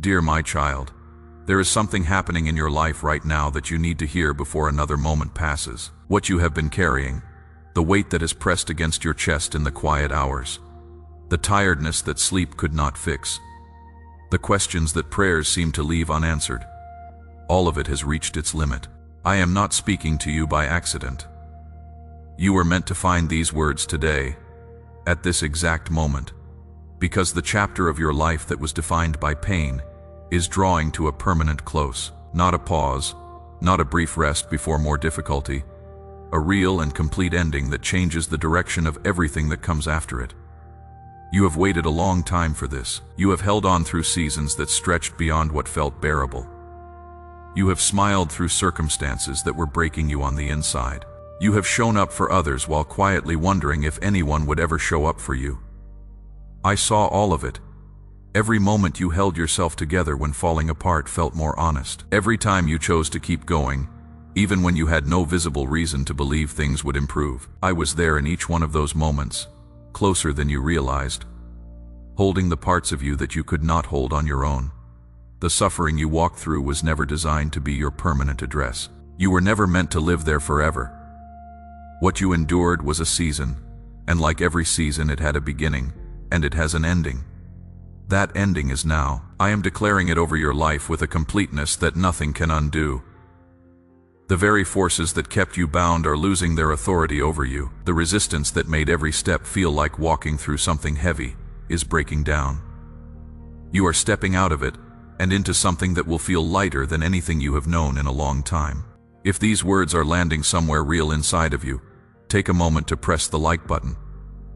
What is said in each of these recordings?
Dear my child, there is something happening in your life right now that you need to hear before another moment passes. What you have been carrying, the weight that is pressed against your chest in the quiet hours, the tiredness that sleep could not fix, the questions that prayers seem to leave unanswered, all of it has reached its limit. I am not speaking to you by accident. You were meant to find these words today, at this exact moment, because the chapter of your life that was defined by pain is drawing to a permanent close. Not a pause, not a brief rest before more difficulty, a real and complete ending that changes the direction of everything that comes after it. You have waited a long time for this. You have held on through seasons that stretched beyond what felt bearable. You have smiled through circumstances that were breaking you on the inside. You have shown up for others while quietly wondering if anyone would ever show up for you. I saw all of it. Every moment you held yourself together when falling apart felt more honest. Every time you chose to keep going, even when you had no visible reason to believe things would improve. I was there in each one of those moments, closer than you realized, holding the parts of you that you could not hold on your own. The suffering you walked through was never designed to be your permanent address. You were never meant to live there forever. What you endured was a season, and like every season it had a beginning, and it has an ending. That ending is now. I am declaring it over your life with a completeness that nothing can undo. The very forces that kept you bound are losing their authority over you. The resistance that made every step feel like walking through something heavy is breaking down. You are stepping out of it and into something that will feel lighter than anything you have known in a long time. If these words are landing somewhere real inside of you, take a moment to press the like button.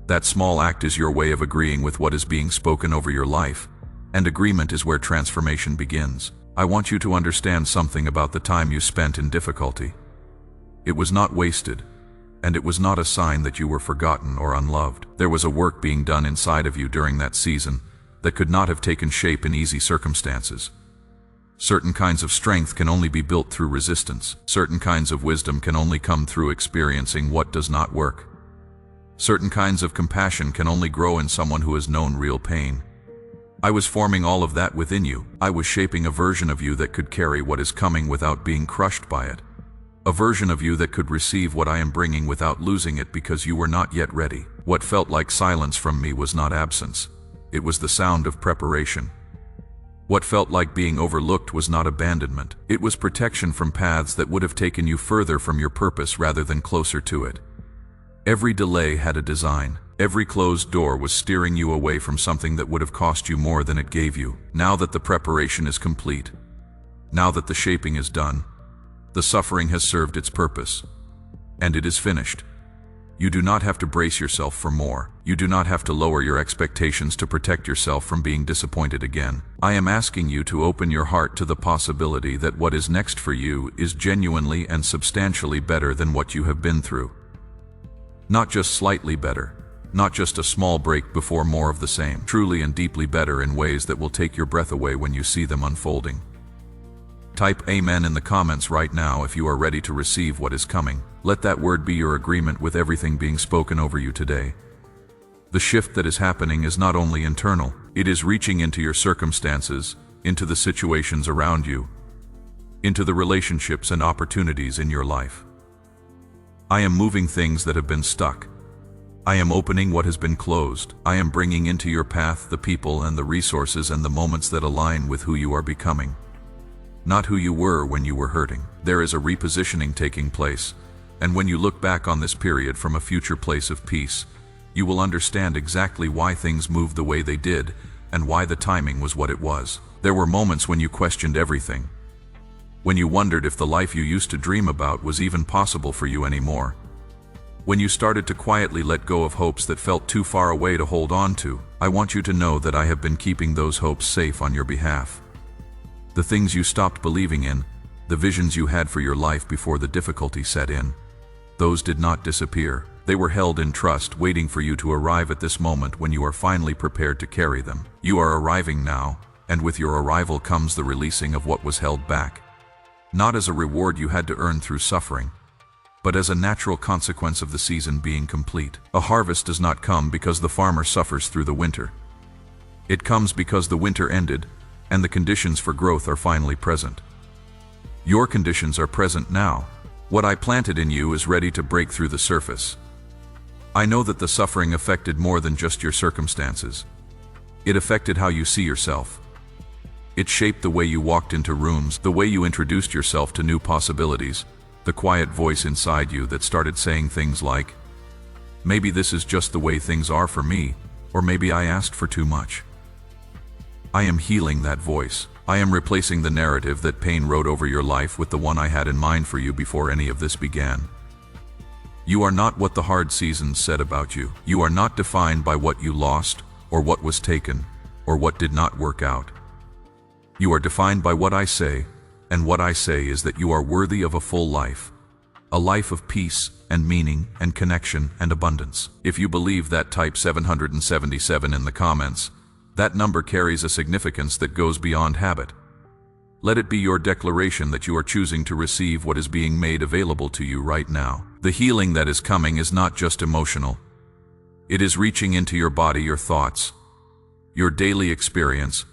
That small act is your way of agreeing with what is being spoken over your life, and agreement is where transformation begins. I want you to understand something about the time you spent in difficulty. It was not wasted, and it was not a sign that you were forgotten or unloved. There was a work being done inside of you during that season that could not have taken shape in easy circumstances. Certain kinds of strength can only be built through resistance. Certain kinds of wisdom can only come through experiencing what does not work. Certain kinds of compassion can only grow in someone who has known real pain. I was forming all of that within you. I was shaping a version of you that could carry what is coming without being crushed by it. A version of you that could receive what I am bringing without losing it because you were not yet ready. What felt like silence from me was not absence. It was the sound of preparation. What felt like being overlooked was not abandonment. It was protection from paths that would have taken you further from your purpose rather than closer to it. Every delay had a design. Every closed door was steering you away from something that would have cost you more than it gave you. Now that the preparation is complete, now that the shaping is done, the suffering has served its purpose, and it is finished. You do not have to brace yourself for more. You do not have to lower your expectations to protect yourself from being disappointed again. I am asking you to open your heart to the possibility that what is next for you is genuinely and substantially better than what you have been through. Not just slightly better, not just a small break before more of the same. Truly and deeply better in ways that will take your breath away when you see them unfolding. Type Amen in the comments right now if you are ready to receive what is coming. Let that word be your agreement with everything being spoken over you today. The shift that is happening is not only internal, it is reaching into your circumstances, into the situations around you, into the relationships and opportunities in your life. I am moving things that have been stuck. I am opening what has been closed. I am bringing into your path the people and the resources and the moments that align with who you are becoming. Not who you were when you were hurting. There is a repositioning taking place, and when you look back on this period from a future place of peace, you will understand exactly why things moved the way they did and why the timing was what it was. There were moments when you questioned everything, when you wondered if the life you used to dream about was even possible for you anymore. When you started to quietly let go of hopes that felt too far away to hold on to, I want you to know that I have been keeping those hopes safe on your behalf. The things you stopped believing in, the visions you had for your life before the difficulty set in, those did not disappear. They were held in trust, waiting for you to arrive at this moment when you are finally prepared to carry them. You are arriving now, and with your arrival comes the releasing of what was held back. Not as a reward you had to earn through suffering, but as a natural consequence of the season being complete. A harvest does not come because the farmer suffers through the winter. It comes because the winter ended, and the conditions for growth are finally present. Your conditions are present now. What I planted in you is ready to break through the surface. I know that the suffering affected more than just your circumstances. It affected how you see yourself. It shaped the way you walked into rooms, the way you introduced yourself to new possibilities, the quiet voice inside you that started saying things like, maybe this is just the way things are for me, or maybe I asked for too much. I am healing that voice. I am replacing the narrative that pain wrote over your life with the one I had in mind for you before any of this began. You are not what the hard seasons said about you. You are not defined by what you lost, or what was taken, or what did not work out. You are defined by what I say, and what I say is that you are worthy of a full life. A life of peace, and meaning, and connection, and abundance. If you believe that, type 777 in the comments. That number carries a significance that goes beyond habit. Let it be your declaration that you are choosing to receive what is being made available to you right now. The healing that is coming is not just emotional. It is reaching into your body, your thoughts, your daily experience,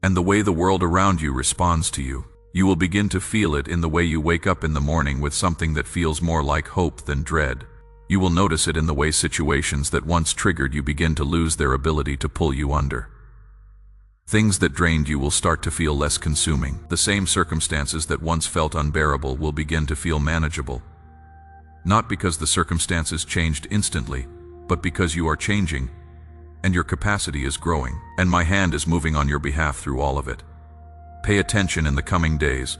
and the way the world around you responds to you. You will begin to feel it in the way you wake up in the morning with something that feels more like hope than dread. You will notice it in the way situations that once triggered you begin to lose their ability to pull you under. Things that drained you will start to feel less consuming. The same circumstances that once felt unbearable will begin to feel manageable. Not because the circumstances changed instantly, but because you are changing, and your capacity is growing, and my hand is moving on your behalf through all of it. Pay attention in the coming days.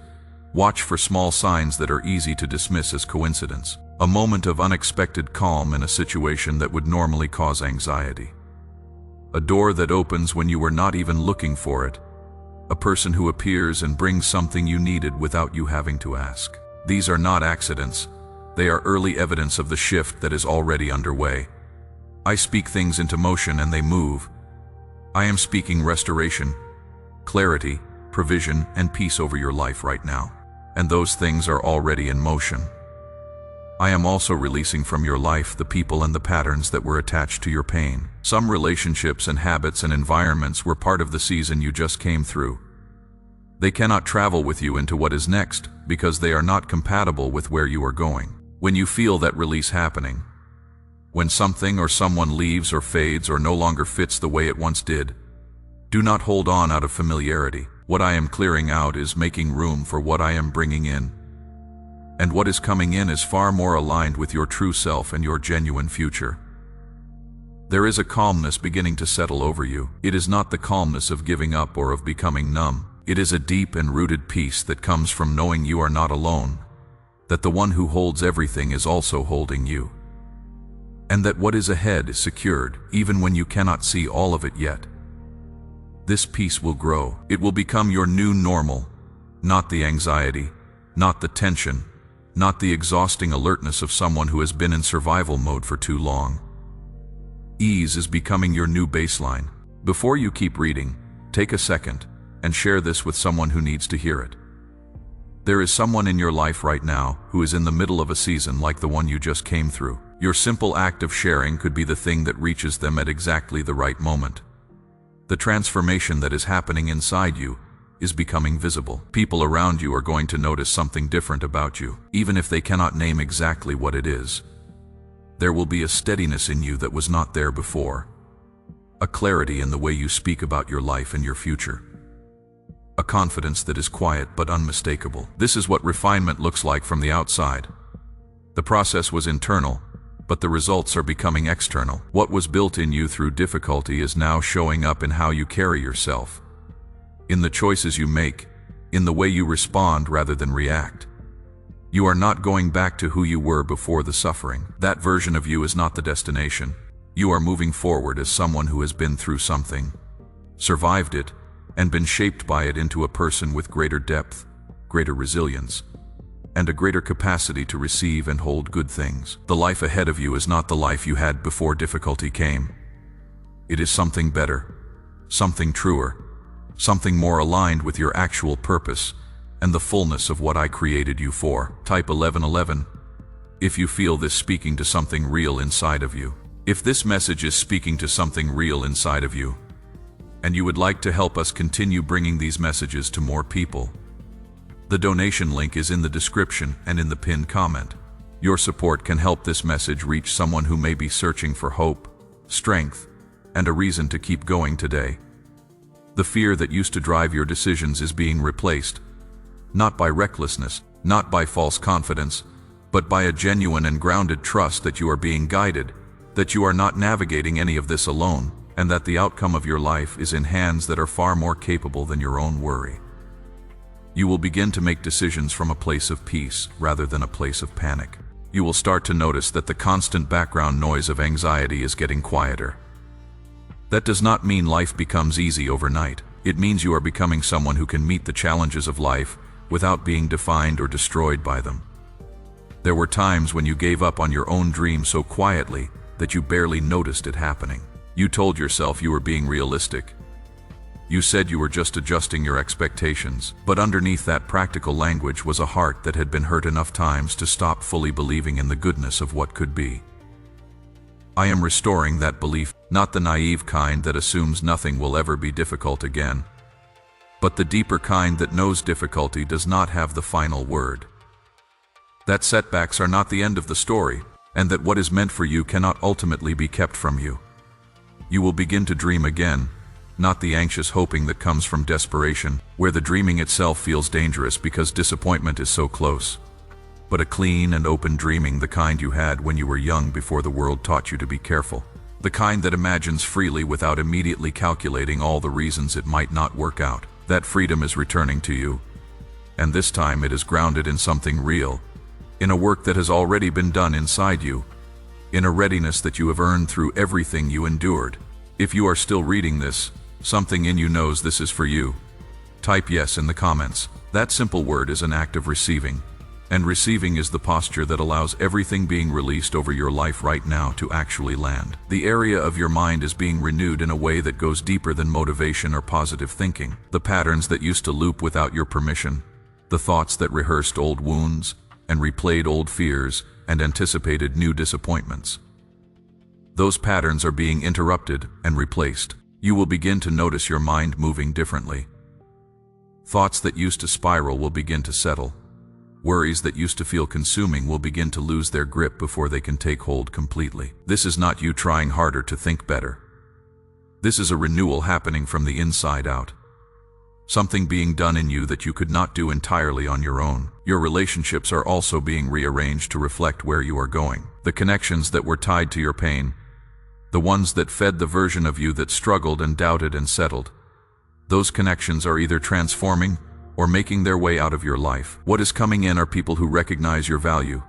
Watch for small signs that are easy to dismiss as coincidence. A moment of unexpected calm in a situation that would normally cause anxiety. A door that opens when you were not even looking for it. A person who appears and brings something you needed without you having to ask. These are not accidents. They are early evidence of the shift that is already underway. I speak things into motion and they move. I am speaking restoration, clarity, provision, and peace over your life right now. And those things are already in motion. I am also releasing from your life the people and the patterns that were attached to your pain. Some relationships and habits and environments were part of the season you just came through. They cannot travel with you into what is next because they are not compatible with where you are going. When you feel that release happening, when something or someone leaves or fades or no longer fits the way it once did, do not hold on out of familiarity. What I am clearing out is making room for what I am bringing in. And what is coming in is far more aligned with your true self and your genuine future. There is a calmness beginning to settle over you. It is not the calmness of giving up or of becoming numb. It is a deep and rooted peace that comes from knowing you are not alone, that the one who holds everything is also holding you, and that what is ahead is secured, even when you cannot see all of it yet. This peace will grow. It will become your new normal, not the anxiety, not the tension, not the exhausting alertness of someone who has been in survival mode for too long. Ease is becoming your new baseline. Before you keep reading, take a second and share this with someone who needs to hear it. There is someone in your life right now who is in the middle of a season like the one you just came through. Your simple act of sharing could be the thing that reaches them at exactly the right moment. The transformation that is happening inside you is becoming visible. People around you are going to notice something different about you, even if they cannot name exactly what it is. There will be a steadiness in you that was not there before, a clarity in the way you speak about your life and your future, a confidence that is quiet but unmistakable. This is what refinement looks like from the outside. The process was internal, but the results are becoming external. What was built in you through difficulty is now showing up in how you carry yourself, in the choices you make, in the way you respond rather than react. You are not going back to who you were before the suffering. That version of you is not the destination. You are moving forward as someone who has been through something, survived it, and been shaped by it into a person with greater depth, greater resilience, and a greater capacity to receive and hold good things. The life ahead of you is not the life you had before difficulty came. It is something better, something truer, something more aligned with your actual purpose and the fullness of what I created you for. Type 1111 if you feel this speaking to something real inside of you. If this message is speaking to something real inside of you, and you would like to help us continue bringing these messages to more people. The donation link is in the description and in the pinned comment. Your support can help this message reach someone who may be searching for hope, strength, and a reason to keep going today. The fear that used to drive your decisions is being replaced, not by recklessness, not by false confidence, but by a genuine and grounded trust that you are being guided, that you are not navigating any of this alone, and that the outcome of your life is in hands that are far more capable than your own worry. You will begin to make decisions from a place of peace rather than a place of panic. You will start to notice that the constant background noise of anxiety is getting quieter. That does not mean life becomes easy overnight. It means you are becoming someone who can meet the challenges of life without being defined or destroyed by them. There were times when you gave up on your own dream so quietly that you barely noticed it happening. You told yourself you were being realistic. You said you were just adjusting your expectations, but underneath that practical language was a heart that had been hurt enough times to stop fully believing in the goodness of what could be. I am restoring that belief, not the naive kind that assumes nothing will ever be difficult again, but the deeper kind that knows difficulty does not have the final word. That setbacks are not the end of the story, and that what is meant for you cannot ultimately be kept from you. You will begin to dream again, not the anxious hoping that comes from desperation, where the dreaming itself feels dangerous because disappointment is so close, but a clean and open dreaming, the kind you had when you were young before the world taught you to be careful, the kind that imagines freely without immediately calculating all the reasons it might not work out. That freedom is returning to you, and this time it is grounded in something real, in a work that has already been done inside you, in a readiness that you have earned through everything you endured. If you are still reading this, something in you knows this is for you. Type yes in the comments. That simple word is an act of receiving, and receiving is the posture that allows everything being released over your life right now to actually land. The area of your mind is being renewed in a way that goes deeper than motivation or positive thinking. The patterns that used to loop without your permission, the thoughts that rehearsed old wounds and replayed old fears and anticipated new disappointments. Those patterns are being interrupted and replaced. You will begin to notice your mind moving differently. Thoughts that used to spiral will begin to settle. Worries that used to feel consuming will begin to lose their grip before they can take hold completely. This is not you trying harder to think better. This is a renewal happening from the inside out. Something being done in you that you could not do entirely on your own. Your relationships are also being rearranged to reflect where you are going. The connections that were tied to your pain, the ones that fed the version of you that struggled and doubted and settled, those connections are either transforming or making their way out of your life. What is coming in are people who recognize your value,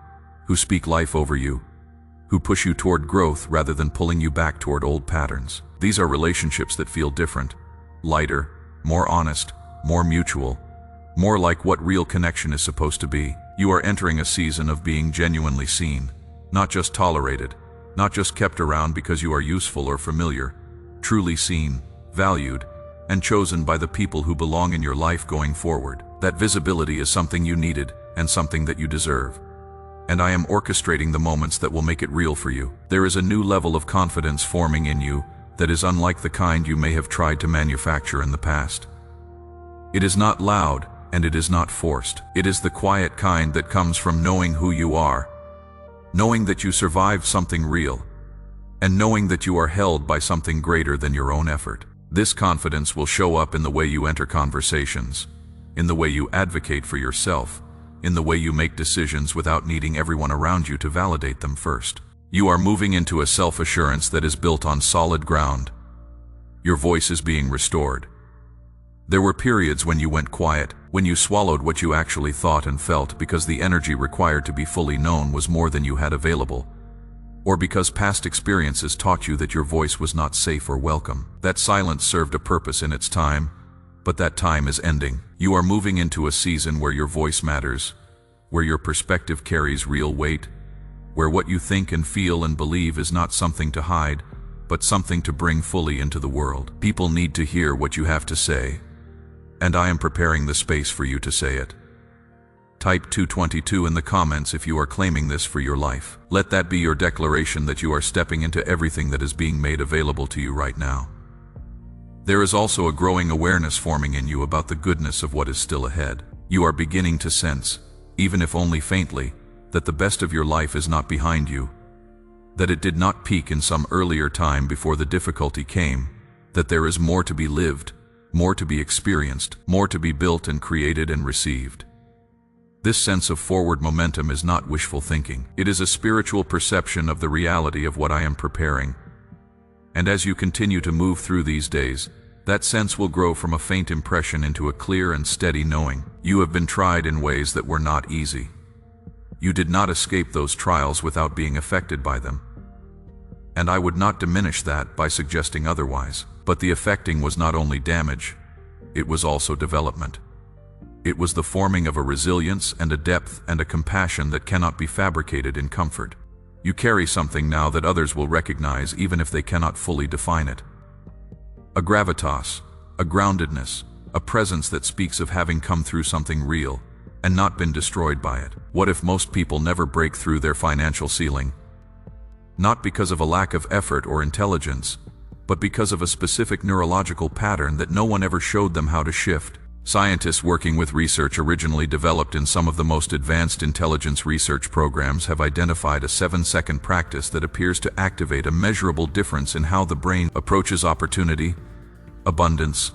who speak life over you, who push you toward growth rather than pulling you back toward old patterns. These are relationships that feel different, lighter, more honest, more mutual, more like what real connection is supposed to be. You are entering a season of being genuinely seen, not just tolerated, not just kept around because you are useful or familiar, truly seen, valued, and chosen by the people who belong in your life going forward. That visibility is something you needed and something that you deserve. And I am orchestrating the moments that will make it real for you. There is a new level of confidence forming in you that is unlike the kind you may have tried to manufacture in the past. It is not loud and it is not forced. It is the quiet kind that comes from knowing who you are, knowing that you survived something real, and knowing that you are held by something greater than your own effort. This confidence will show up in the way you enter conversations, in the way you advocate for yourself, in the way you make decisions without needing everyone around you to validate them first. You are moving into a self-assurance that is built on solid ground. Your voice is being restored. There were periods when you went quiet, when you swallowed what you actually thought and felt because the energy required to be fully known was more than you had available, or because past experiences taught you that your voice was not safe or welcome. That silence served a purpose in its time, but that time is ending. You are moving into a season where your voice matters, where your perspective carries real weight, where what you think and feel and believe is not something to hide, but something to bring fully into the world. People need to hear what you have to say, and I am preparing the space for you to say it. Type 222 in the comments if you are claiming this for your life. Let that be your declaration that you are stepping into everything that is being made available to you right now. There is also a growing awareness forming in you about the goodness of what is still ahead. You are beginning to sense, even if only faintly, that the best of your life is not behind you, that it did not peak in some earlier time before the difficulty came, that there is more to be lived, more to be experienced, more to be built and created and received. This sense of forward momentum is not wishful thinking. It is a spiritual perception of the reality of what I am preparing. And as you continue to move through these days, that sense will grow from a faint impression into a clear and steady knowing. You have been tried in ways that were not easy. You did not escape those trials without being affected by them. And I would not diminish that by suggesting otherwise. But the affecting was not only damage, it was also development. It was the forming of a resilience and a depth and a compassion that cannot be fabricated in comfort. You carry something now that others will recognize even if they cannot fully define it. A gravitas, a groundedness, a presence that speaks of having come through something real and not been destroyed by it. What if most people never break through their financial ceiling? Not because of a lack of effort or intelligence, but because of a specific neurological pattern that no one ever showed them how to shift. Scientists working with research originally developed in some of the most advanced intelligence research programs have identified a 7-second practice that appears to activate a measurable difference in how the brain approaches opportunity, abundance,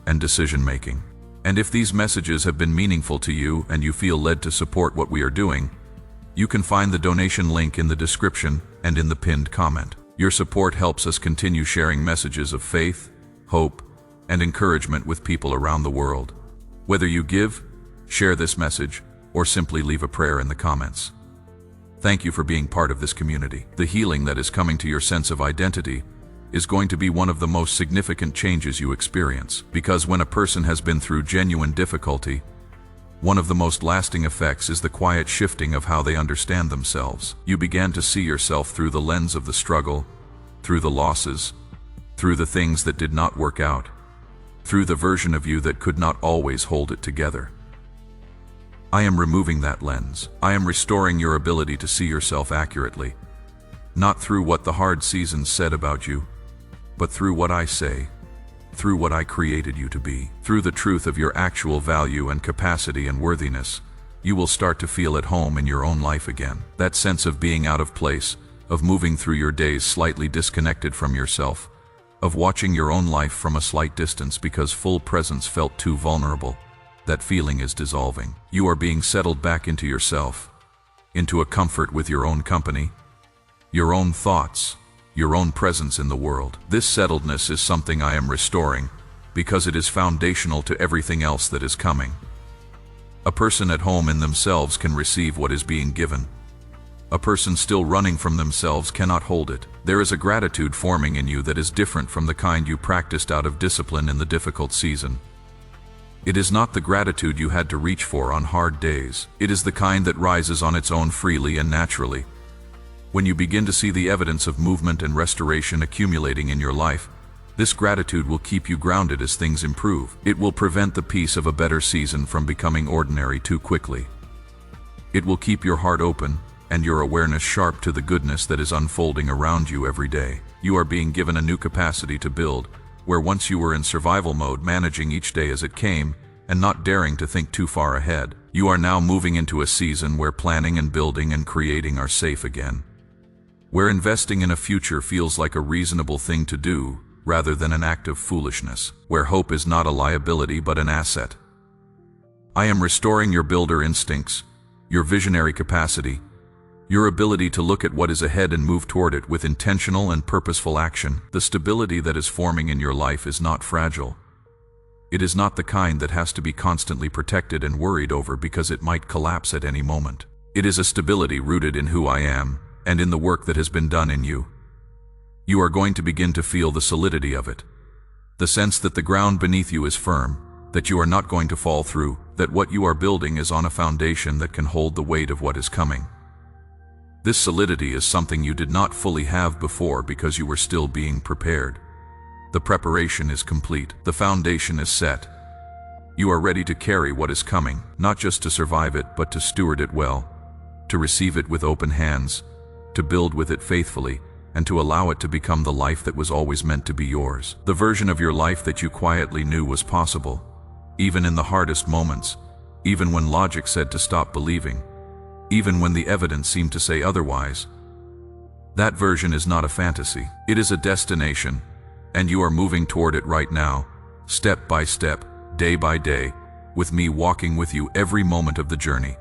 and decision-making. And if these messages have been meaningful to you and you feel led to support what we are doing, you can find the donation link in the description and in the pinned comment. Your support helps us continue sharing messages of faith, hope, and encouragement with people around the world. Whether you give, share this message, or simply leave a prayer in the comments. Thank you for being part of this community. The healing that is coming to your sense of identity is going to be one of the most significant changes you experience, because when a person has been through genuine difficulty, one of the most lasting effects is the quiet shifting of how they understand themselves. You began to see yourself through the lens of the struggle, through the losses, through the things that did not work out, through the version of you that could not always hold it together. I am removing that lens. I am restoring your ability to see yourself accurately, not through what the hard seasons said about you, but through what I say, through what I created you to be. Through the truth of your actual value and capacity and worthiness, you will start to feel at home in your own life again. That sense of being out of place, of moving through your days slightly disconnected from yourself, of watching your own life from a slight distance because full presence felt too vulnerable, that feeling is dissolving. You are being settled back into yourself, into a comfort with your own company, your own thoughts, your own presence in the world. This settledness is something I am restoring because it is foundational to everything else that is coming. A person at home in themselves can receive what is being given. A person still running from themselves cannot hold it. There is a gratitude forming in you that is different from the kind you practiced out of discipline in the difficult season. It is not the gratitude you had to reach for on hard days. It is the kind that rises on its own freely and naturally. When you begin to see the evidence of movement and restoration accumulating in your life, this gratitude will keep you grounded as things improve. It will prevent the peace of a better season from becoming ordinary too quickly. It will keep your heart open and your awareness sharp to the goodness that is unfolding around you every day. You are being given a new capacity to build, where once you were in survival mode, managing each day as it came, and not daring to think too far ahead. You are now moving into a season where planning and building and creating are safe again. Where investing in a future feels like a reasonable thing to do, rather than an act of foolishness. Where hope is not a liability but an asset. I am restoring your builder instincts, your visionary capacity, your ability to look at what is ahead and move toward it with intentional and purposeful action. The stability that is forming in your life is not fragile. It is not the kind that has to be constantly protected and worried over because it might collapse at any moment. It is a stability rooted in who I am and in the work that has been done in you. You are going to begin to feel the solidity of it. The sense that the ground beneath you is firm, that you are not going to fall through, that what you are building is on a foundation that can hold the weight of what is coming. This solidity is something you did not fully have before because you were still being prepared. The preparation is complete. The foundation is set. You are ready to carry what is coming, not just to survive it, but to steward it well, to receive it with open hands, to build with it faithfully, and to allow it to become the life that was always meant to be yours. The version of your life that you quietly knew was possible, even in the hardest moments, even when logic said to stop believing, even when the evidence seemed to say otherwise. That version is not a fantasy. It is a destination, and you are moving toward it right now, step by step, day by day, with me walking with you every moment of the journey.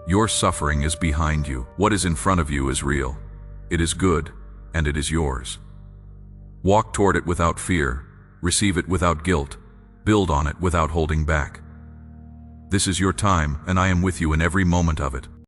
Your suffering is behind you. What is in front of you is real. It is good, and it is yours. Walk toward it without fear, receive it without guilt, build on it without holding back. This is your time, and I am with you in every moment of it.